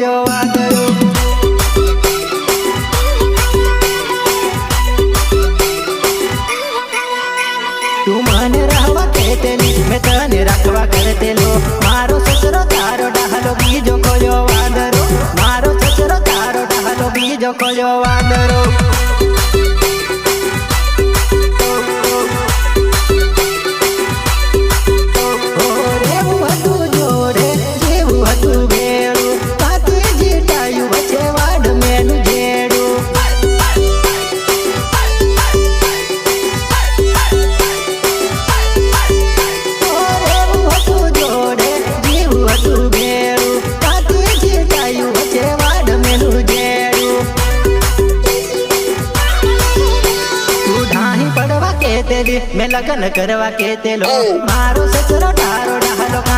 ખોલ્યો વાદળો તું મને રહેવા કહેતેલી મેં તને રાખવા કરતેલો મારો સસરો તારો ડાહલો બીજો ખોલ્યો વાદળો મારો સસરો તારો ડાહલો બીજો ખોલ્યો વાદળો मैं लगन करवा के तेलो मारो ससुरो तारो डाहलो